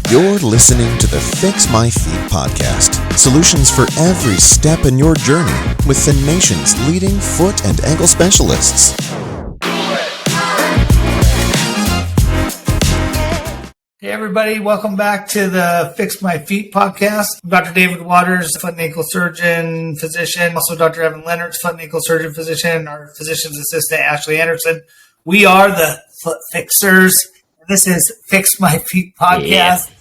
You're listening to the Fix My Feet podcast. Solutions for every step in your journey with the nation's leading foot and ankle specialists. Hey everybody, welcome back to the Fix My Feet podcast. I'm Dr. David Waters, foot and ankle surgeon, physician. Also Dr. Evan Leonard's foot and ankle surgeon, physician. Our physician's assistant, Ashley Anderson. We are the Foot Fixers. This is Fix My Feet podcast.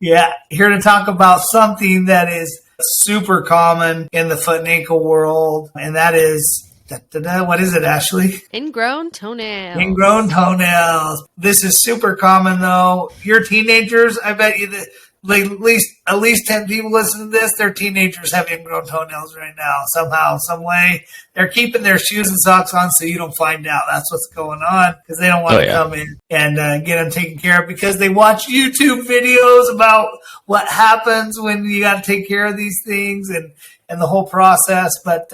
Yeah, here to talk about something that is super common in the foot and ankle world, and that is, what is it, Ashley? Ingrown toenails. Ingrown toenails. This is super common, though. Your teenagers, I bet you that like at least 10 people listen to this, their teenagers have ingrown toenails right now. Somehow, some way. They're keeping their shoes and socks on so you don't find out. That's what's going on because they don't want to come in and get them taken care of because they watch YouTube videos about what happens when you got to take care of these things and the whole process. But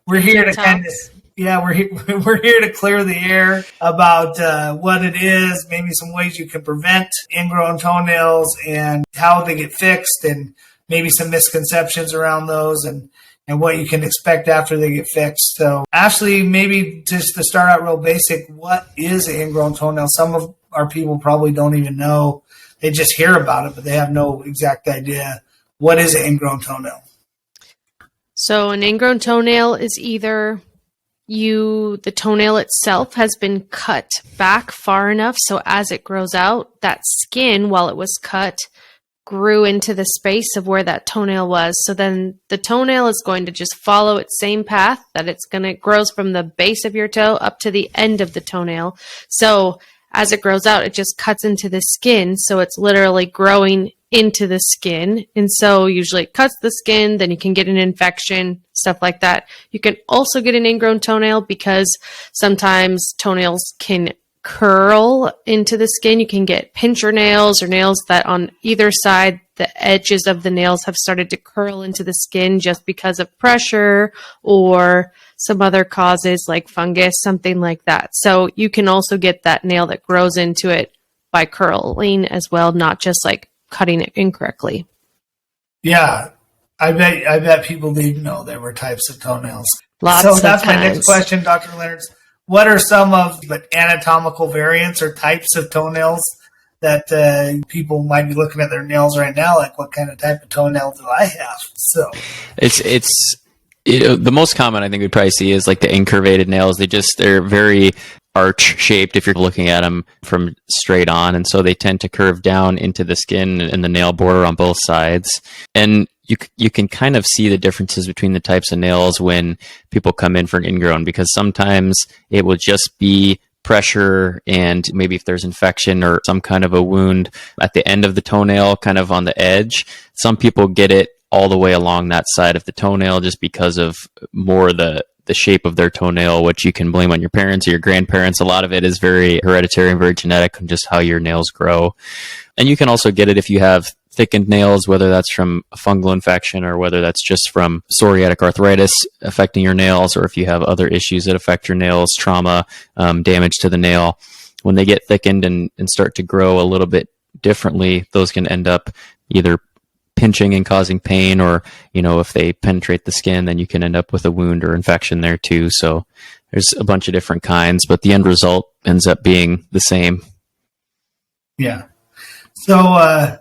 we're here to kind of... Yeah, we're here to clear the air about what it is, maybe some ways you can prevent ingrown toenails and how they get fixed and maybe some misconceptions around those and what you can expect after they get fixed. So, Ashley, maybe just to start out real basic, what is an ingrown toenail? Some of our people probably don't even know. They just hear about it, but they have no exact idea. What is an ingrown toenail? So an ingrown toenail is either... the toenail itself has been cut back far enough so as it grows out, that skin, while it was cut, grew into the space of where that toenail was. So then the toenail is going to just follow its same path that it grows from the base of your toe up to the end of the toenail. So as it grows out, it just cuts into the skin. So it's literally growing into the skin. And so usually it cuts the skin, then you can get an infection, stuff like that. You can also get an ingrown toenail because sometimes toenails can curl into the skin. You can get pincher nails or nails that on either side, the edges of the nails have started to curl into the skin just because of pressure or some other causes like fungus, something like that. So you can also get that nail that grows into it by curling as well, not just like cutting it incorrectly. Yeah, I bet people didn't know there were types of toenails. So that's my next question, Dr. Leonard. What are some of the anatomical variants or types of toenails that people might be looking at their nails right now? Like, what kind of type of toenail do I have? So the most common I think we'd probably see is like the incurvated nails. They're very arch shaped if you're looking at them from straight on, and so they tend to curve down into the skin and the nail border on both sides. And you can kind of see the differences between the types of nails when people come in for an ingrown, because sometimes it will just be pressure and maybe if there's infection or some kind of a wound at the end of the toenail, kind of on the edge. Some people get it all the way along that side of the toenail just because of more the shape of their toenail, which you can blame on your parents or your grandparents. A lot of it is very hereditary and very genetic and just how your nails grow. And you can also get it if you have thickened nails, whether that's from a fungal infection or whether that's just from psoriatic arthritis affecting your nails, or if you have other issues that affect your nails, trauma, damage to the nail. When they get thickened and start to grow a little bit differently, those can end up either pinching and causing pain, or if they penetrate the skin, then you can end up with a wound or infection there too. So there's a bunch of different kinds, but the end result ends up being the same. Yeah. So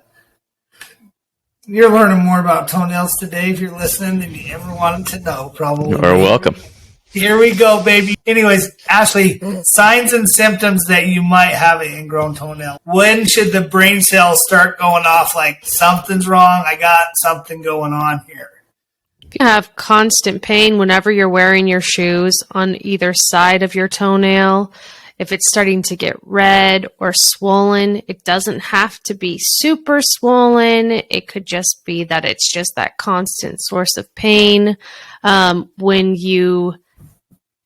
you're learning more about toenails today if you're listening than you ever wanted to know, probably. You're welcome. Here we go, baby. Anyways, Ashley, signs and symptoms that you might have an ingrown toenail. When should the brain cells start going off like something's wrong? I got something going on here. If you have constant pain whenever you're wearing your shoes on either side of your toenail, if it's starting to get red or swollen, it doesn't have to be super swollen. It could just be that it's just that constant source of pain. When you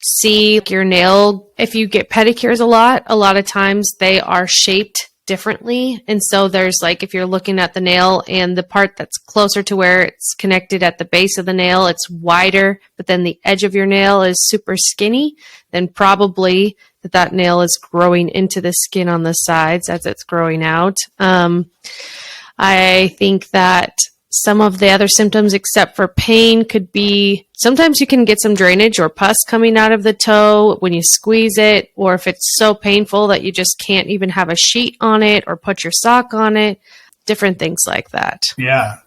see your nail, if you get pedicures a lot of times they are shaped differently. And so there's like, if you're looking at the nail and the part that's closer to where it's connected at the base of the nail, it's wider, but then the edge of your nail is super skinny, then probably that nail is growing into the skin on the sides as it's growing out. I think that some of the other symptoms, except for pain, could be sometimes you can get some drainage or pus coming out of the toe when you squeeze it, or if it's so painful that you just can't even have a sheet on it or put your sock on it, different things like that. Yeah.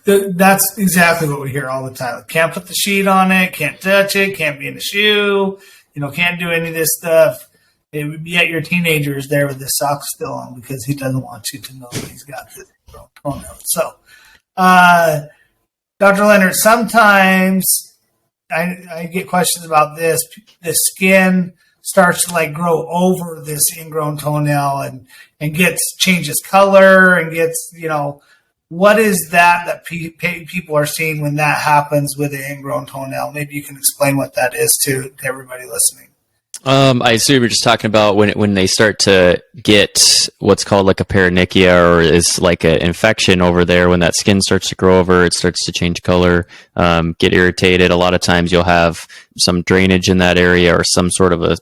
That's exactly what we hear all the time. Can't put the sheet on it, can't touch it, can't be in a shoe, can't do any of this stuff. Yet your teenager is there with his socks still on because he doesn't want you to know that he's got this toenail. So, Dr. Leonard, sometimes I get questions about this. The skin starts to grow over this ingrown toenail and changes color and gets, what is that people are seeing when that happens with an ingrown toenail? Maybe you can explain what that is to everybody listening. I assume you're just talking about when they start to get what's called like a paronychia, or is like an infection over there. When that skin starts to grow over, it starts to change color, get irritated. A lot of times you'll have some drainage in that area or some sort of a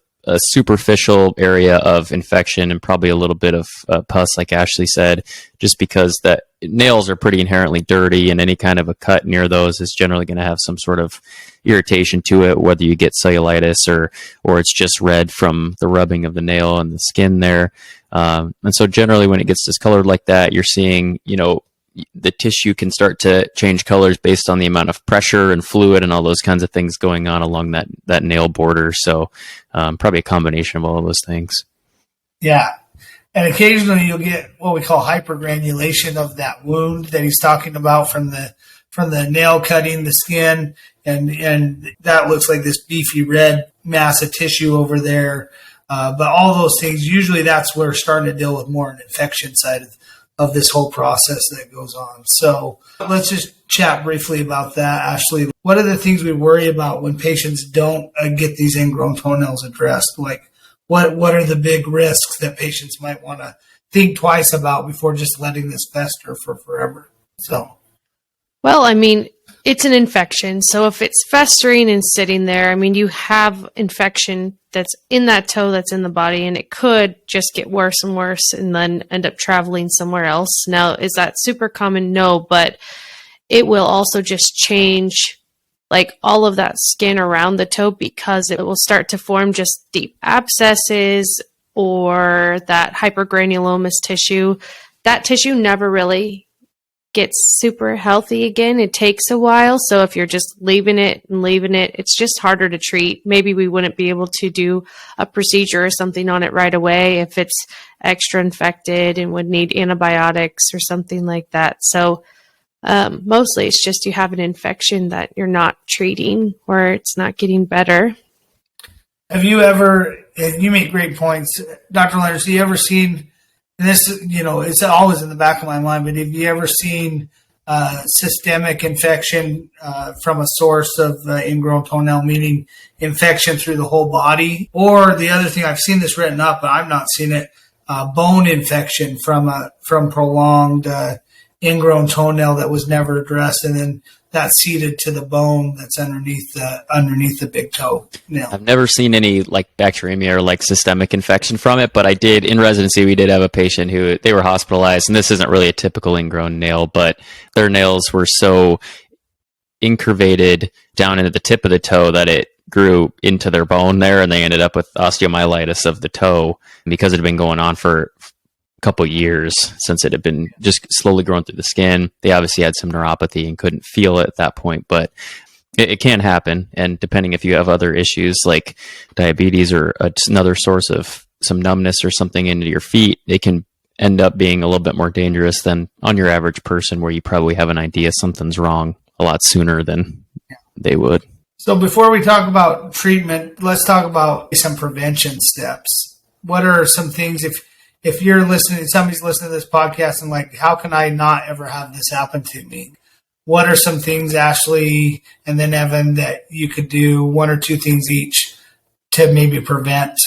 superficial area of infection and probably a little bit of pus, like Ashley said, just because that nails are pretty inherently dirty, and any kind of a cut near those is generally going to have some sort of irritation to it, whether you get cellulitis or it's just red from the rubbing of the nail and the skin there. And so generally when it gets discolored like that, you're seeing, the tissue can start to change colors based on the amount of pressure and fluid and all those kinds of things going on along that nail border. So probably a combination of all of those things. Yeah. And occasionally you'll get what we call hypergranulation of that wound that he's talking about from the nail cutting the skin. And that looks like this beefy red mass of tissue over there. But all those things, usually that's where we're starting to deal with more an infection side of this whole process that goes on. So let's just chat briefly about that. Ashley, what are the things we worry about when patients don't get these ingrown toenails addressed? Like what are the big risks that patients might want to think twice about before just letting this fester for forever? Well, it's an infection. So if it's festering and sitting there, you have infection that's in that toe that's in the body, and it could just get worse and worse and then end up traveling somewhere else. Now, is that super common? No, but it will also just change all of that skin around the toe, because it will start to form just deep abscesses or that hypergranulomatous tissue. That tissue never really gets super healthy again. It takes a while. So if you're just leaving it, it's just harder to treat. Maybe we wouldn't be able to do a procedure or something on it right away if it's extra infected and would need antibiotics or something like that. So mostly it's just you have an infection that you're not treating or it's not getting better. Have you ever, you make great points, Dr. Leonard, have you ever seen, and this, it's always in the back of my mind, but have you ever seen systemic infection from a source of ingrown toenail, meaning infection through the whole body? Or the other thing, I've seen this written up, but I've not seen it, bone infection from prolonged ingrown toenail that was never addressed, and then that seeded to the bone that's underneath the big toe nail. I've never seen any bacteremia or systemic infection from it, but I did in residency. We did have a patient who they were hospitalized, and this isn't really a typical ingrown nail, but their nails were so incurvated down into the tip of the toe that it grew into their bone there, and they ended up with osteomyelitis of the toe because it had been going on for couple years since it had been just slowly growing through the skin. They obviously had some neuropathy and couldn't feel it at that point, but it can happen. And depending if you have other issues like diabetes or another source of some numbness or something into your feet, it can end up being a little bit more dangerous than on your average person, where you probably have an idea something's wrong a lot sooner than they would. So before we talk about treatment, let's talk about some prevention steps. What are some things, if you're listening, somebody's listening to this podcast and how can I not ever have this happen to me? What are some things, Ashley and then Evan, that you could do, one or two things each, to maybe prevent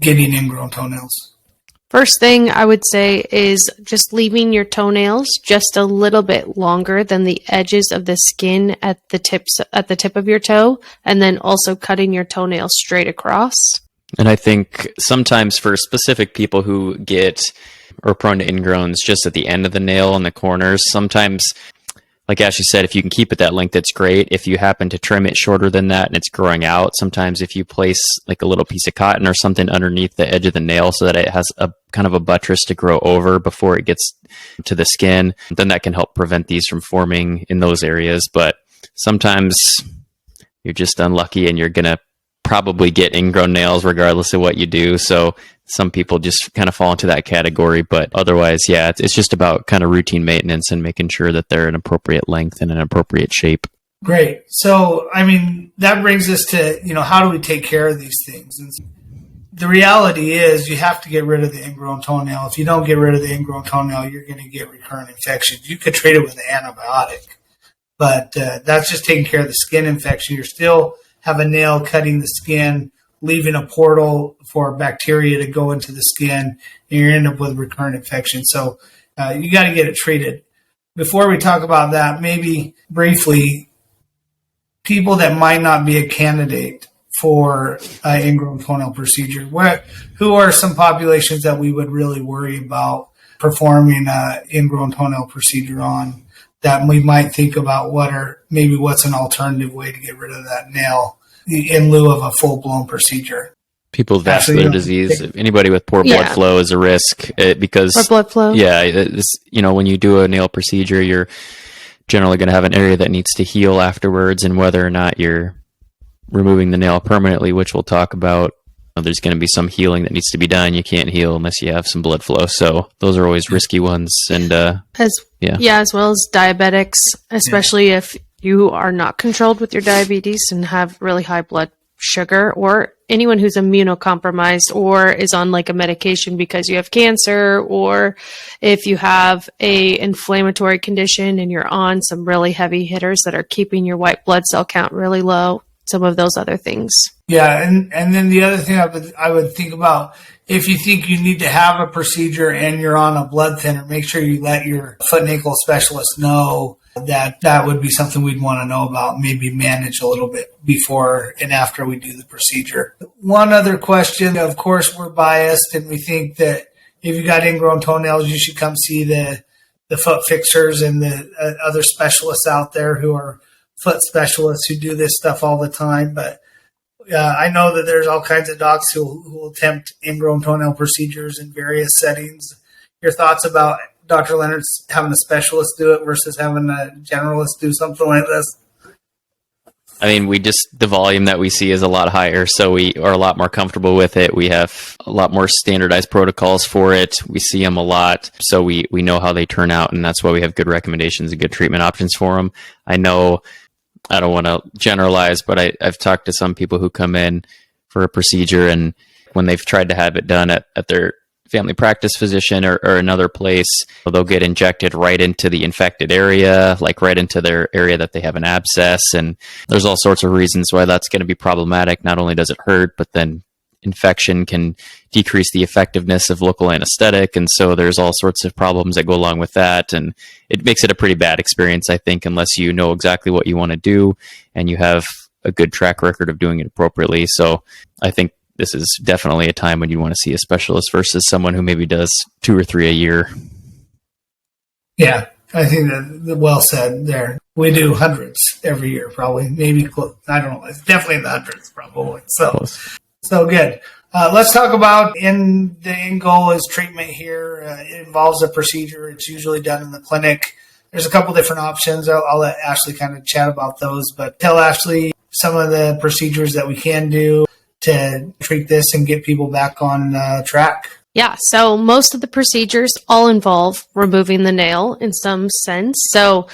getting ingrown toenails? First thing I would say is just leaving your toenails just a little bit longer than the edges of the skin at the tip of your toe, and then also cutting your toenails straight across. And I think sometimes for specific people who get or prone to ingrowns just at the end of the nail in the corners. Sometimes, like Ashley said, if you can keep it that length, that's great. If you happen to trim it shorter than that and it's growing out, sometimes if you place like a little piece of cotton or something underneath the edge of the nail so that it has a kind of a buttress to grow over before it gets to the skin, then that can help prevent these from forming in those areas. But sometimes you're just unlucky and you're going to probably get ingrown nails regardless of what you do. So some people just kind of fall into that category, but otherwise, yeah, it's just about kind of routine maintenance and making sure that they're an appropriate length and an appropriate shape. Great. So, I mean, that brings us to, how do we take care of these things? And the reality is you have to get rid of the ingrown toenail. If you don't get rid of the ingrown toenail, you're going to get recurrent infections. You could treat it with an antibiotic, but that's just taking care of the skin infection. You're still have a nail cutting the skin, leaving a portal for bacteria to go into the skin, and you end up with recurrent infection. So you got to get it treated. Before we talk about that, maybe briefly, people that might not be a candidate for an ingrown toenail procedure, who are some populations that we would really worry about performing an ingrown toenail procedure on, that we might think about what's an alternative way to get rid of that nail in lieu of a full-blown procedure. People with vascular disease, anybody with poor blood flow is a risk because poor blood flow. Yeah, when you do a nail procedure, you're generally going to have an area that needs to heal afterwards, and whether or not you're removing the nail permanently, which we'll talk about, there's going to be some healing that needs to be done. You can't heal unless you have some blood flow. So those are always risky ones. And as well as diabetics, especially if you are not controlled with your diabetes and have really high blood sugar, or anyone who's immunocompromised or is on like a medication because you have cancer, or if you have a inflammatory condition and you're on some really heavy hitters that are keeping your white blood cell count really low, some of those other things. Yeah, and then the other thing I would think about, if you think you need to have a procedure and you're on a blood thinner, make sure you let your foot and ankle specialist know that would be something we'd want to know about, maybe manage a little bit before and after we do the procedure. One other question, of course, we're biased and we think that if you got ingrown toenails, you should come see the foot fixers and the other specialists out there who are foot specialists who do this stuff all the time. But I know that there's all kinds of docs who will attempt ingrown toenail procedures in various settings. Your thoughts about Dr. Leonard's having a specialist do it versus having a generalist do something like this? I mean, the volume that we see is a lot higher, so we are a lot more comfortable with it. We have a lot more standardized protocols for it. We see them a lot, so we know how they turn out, and that's why we have good recommendations and good treatment options for them. I know, I don't want to generalize, but I've talked to some people who come in for a procedure, and when they've tried to have it done at their family practice physician or another place, they'll get injected right into the infected area, like right into their area that they have an abscess. And there's all sorts of reasons why that's going to be problematic. Not only does it hurt, but then infection can decrease the effectiveness of local anesthetic. And so there's all sorts of problems that go along with that. And it makes it a pretty bad experience, I think, unless you know exactly what you want to do and you have a good track record of doing it appropriately. So I think this is definitely a time when you want to see a specialist versus someone who maybe does 2 or 3 a year. Yeah, I think that well said there. We do hundreds every year, probably. Maybe, I don't know. It's definitely in the hundreds, probably. So good. Let's talk about the end goal is treatment here. It involves a procedure. It's usually done in the clinic. There's a couple different options. I'll let Ashley kind of chat about those, but tell Ashley some of the procedures that we can do to treat this and get people back on track. Yeah, so most of the procedures all involve removing the nail in some sense. So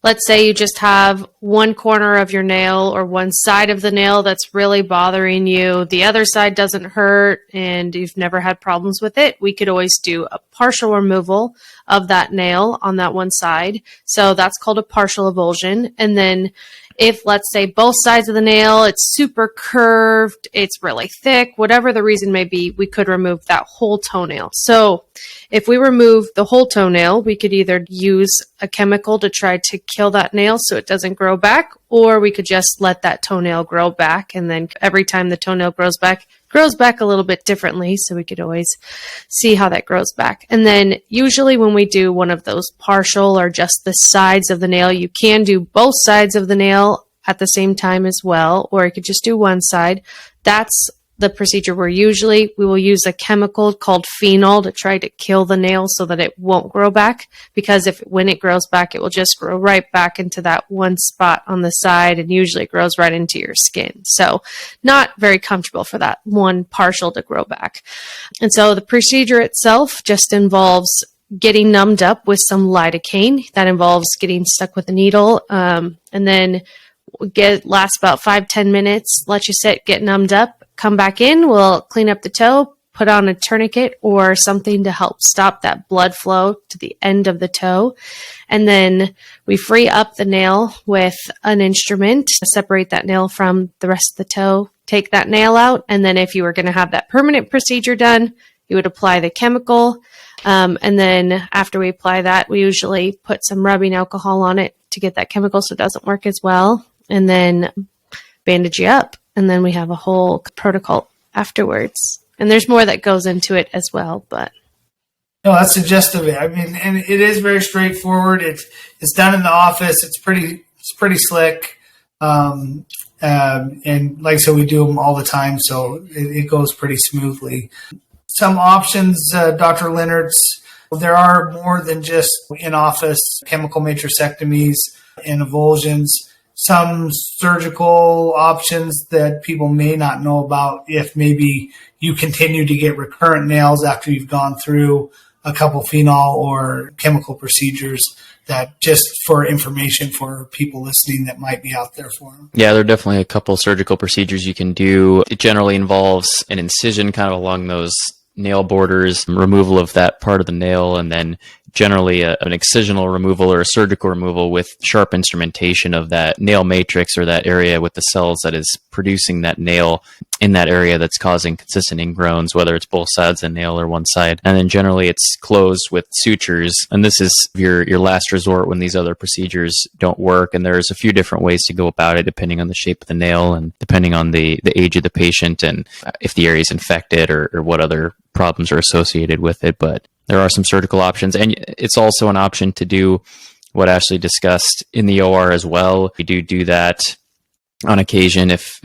let's say you just have one corner of your nail or one side of the nail that's really bothering you. The other side doesn't hurt and you've never had problems with it. We could always do a partial removal of that nail on that one side. So that's called a partial avulsion. And then if, let's say, both sides of the nail, it's super curved, it's really thick, whatever the reason may be, we could remove that whole toenail. So if we remove the whole toenail, we could either use a chemical to try to kill that nail so it doesn't grow back, or we could just let that toenail grow back. And then every time the toenail grows back, grows back a little bit differently, so we could always see how that grows back. And then usually when we do one of those partial or just the sides of the nail, you can do both sides of the nail at the same time as well, or you could just do one side. That's the procedure where usually we will use a chemical called phenol to try to kill the nail so that it won't grow back, because when it grows back, it will just grow right back into that one spot on the side, and usually it grows right into your skin. So not very comfortable for that one partial to grow back. And so the procedure itself just involves getting numbed up with some lidocaine. That involves getting stuck with a needle, and then lasts about 5-10 minutes, let you sit, get numbed up, come back in, we'll clean up the toe, put on a tourniquet or something to help stop that blood flow to the end of the toe. And then we free up the nail with an instrument to separate that nail from the rest of the toe, take that nail out. And then if you were going to have that permanent procedure done, you would apply the chemical. And then after we apply that, we usually put some rubbing alcohol on it to get that chemical so it doesn't work as well. And then bandage you up. And then we have a whole protocol afterwards. And there's more that goes into it as well, but. No, that's the gist of it. I mean, and it is very straightforward. It's done in the office. It's pretty slick. And like I said, we do them all the time, so it goes pretty smoothly. Some options, Dr. Leonard's, there are more than just in-office chemical matrixectomies and avulsions. Some surgical options that people may not know about if maybe you continue to get recurrent nails after you've gone through a couple phenol or chemical procedures, that just for information for people listening that might be out there for them. Yeah, there are definitely a couple surgical procedures you can do. It generally involves an incision kind of along those nail borders, removal of that part of the nail, and then generally an excisional removal or a surgical removal with sharp instrumentation of that nail matrix or that area with the cells that is producing that nail in that area that's causing consistent ingrowns, whether it's both sides of the nail or one side. And then generally it's closed with sutures. And this is your last resort when these other procedures don't work. And there's a few different ways to go about it depending on the shape of the nail and depending on the age of the patient and if the area is infected or what other problems are associated with it. But there are some surgical options, and it's also an option to do what Ashley discussed in the OR as well. We do that on occasion if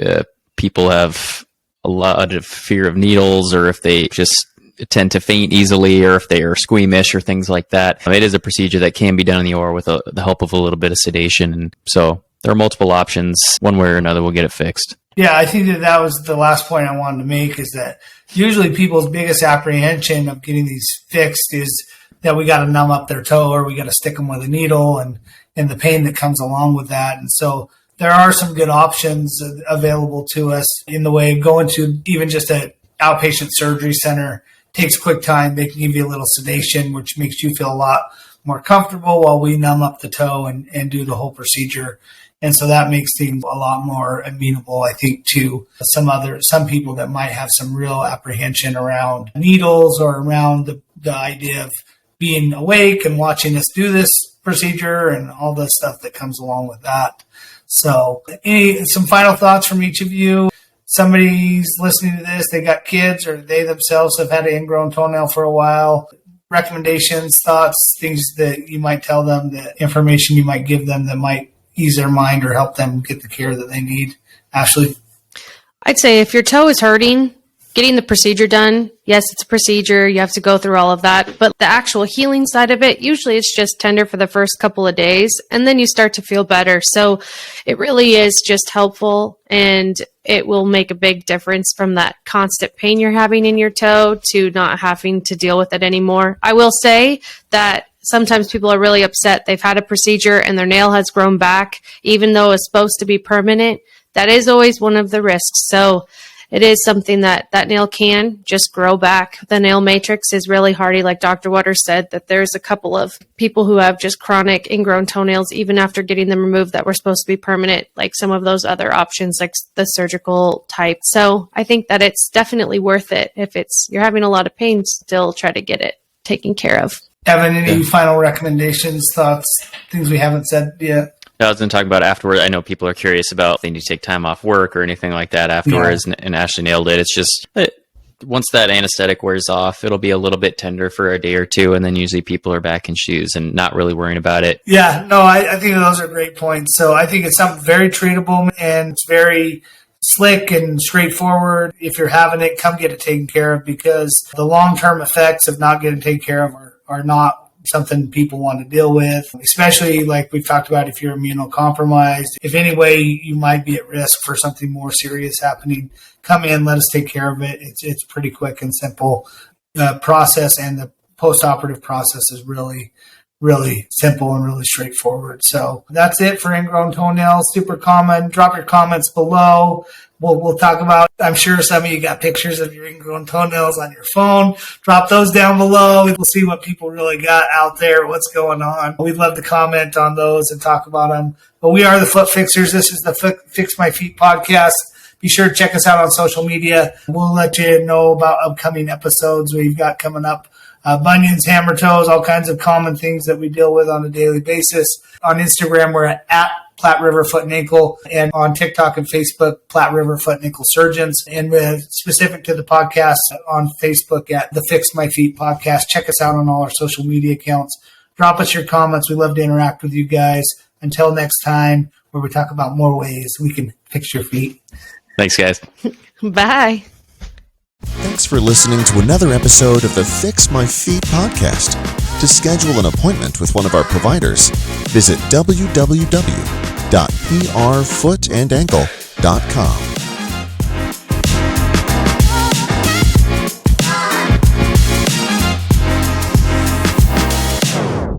people have a lot of fear of needles, or if they just tend to faint easily, or if they are squeamish or things like that. It is a procedure that can be done in the OR with the help of a little bit of sedation, and so there are multiple options. One way or another, we'll get it fixed. Yeah, I think that was the last point I wanted to make, is that usually people's biggest apprehension of getting these fixed is that we got to numb up their toe or we got to stick them with a needle and the pain that comes along with that. And so there are some good options available to us in the way of going to even just an outpatient surgery center. Takes quick time. They can give you a little sedation, which makes you feel a lot more comfortable while we numb up the toe and do the whole procedure. And so that makes things a lot more amenable, I think, to some people that might have some real apprehension around needles or around the idea of being awake and watching us do this procedure and all the stuff that comes along with that. So some final thoughts from each of you? Somebody's listening to this, they got kids or they themselves have had an ingrown toenail for a while. Recommendations, thoughts, things that you might tell them, the information you might give them that might ease their mind or help them get the care that they need. Ashley? I'd say if your toe is hurting, getting the procedure done, yes, it's a procedure. You have to go through all of that. But the actual healing side of it, usually it's just tender for the first couple of days, and then you start to feel better. So it really is just helpful, and it will make a big difference from that constant pain you're having in your toe to not having to deal with it anymore. I will say that sometimes people are really upset. They've had a procedure and their nail has grown back, even though it's supposed to be permanent. That is always one of the risks. So it is something that nail can just grow back. The nail matrix is really hardy. Like Dr. Waters said, that there's a couple of people who have just chronic ingrown toenails, even after getting them removed, that were supposed to be permanent, like some of those other options, like the surgical type. So I think that it's definitely worth it. If you're having a lot of pain, still try to get it taken care of. Evan, any final recommendations, thoughts, things we haven't said yet? I was going to talk about afterward. I know people are curious about if they need to take time off work or anything like that afterwards, and Ashley nailed it. It's just once that anesthetic wears off, it'll be a little bit tender for a day or two, and then usually people are back in shoes and not really worrying about it. Yeah, no, I think those are great points. So I think it's something very treatable, and it's very slick and straightforward. If you're having it, come get it taken care of, because the long-term effects of not getting taken care of are not something people want to deal with, especially like we've talked about if you're immunocompromised. If any way you might be at risk for something more serious happening, come in, let us take care of it. It's pretty quick and simple process, and the post-operative process is really simple and really straightforward. So that's it for ingrown toenails. Super common. Drop your comments below. We'll talk about, I'm sure some of you got pictures of your ingrown toenails on your phone. Drop those down below. We'll see what people really got out there, what's going on. We'd love to comment on those and talk about them. But we are the Foot Fixers. This is the Fix My Feet podcast. Be sure to check us out on social media. We'll let you know about upcoming episodes we've got coming up. Bunions, hammer toes, all kinds of common things that we deal with on a daily basis. On Instagram, we're at Platte River Foot and Ankle, and on TikTok and Facebook, Platte River Foot and Ankle Surgeons. And specific to the podcast, on Facebook at the Fix My Feet podcast. Check us out on all our social media accounts. Drop us your comments. We love to interact with you guys. Until next time, where we talk about more ways we can fix your feet. Thanks, guys. Bye. Thanks for listening to another episode of the Fix My Feet podcast. To schedule an appointment with one of our providers, visit www.prfootandankle.com.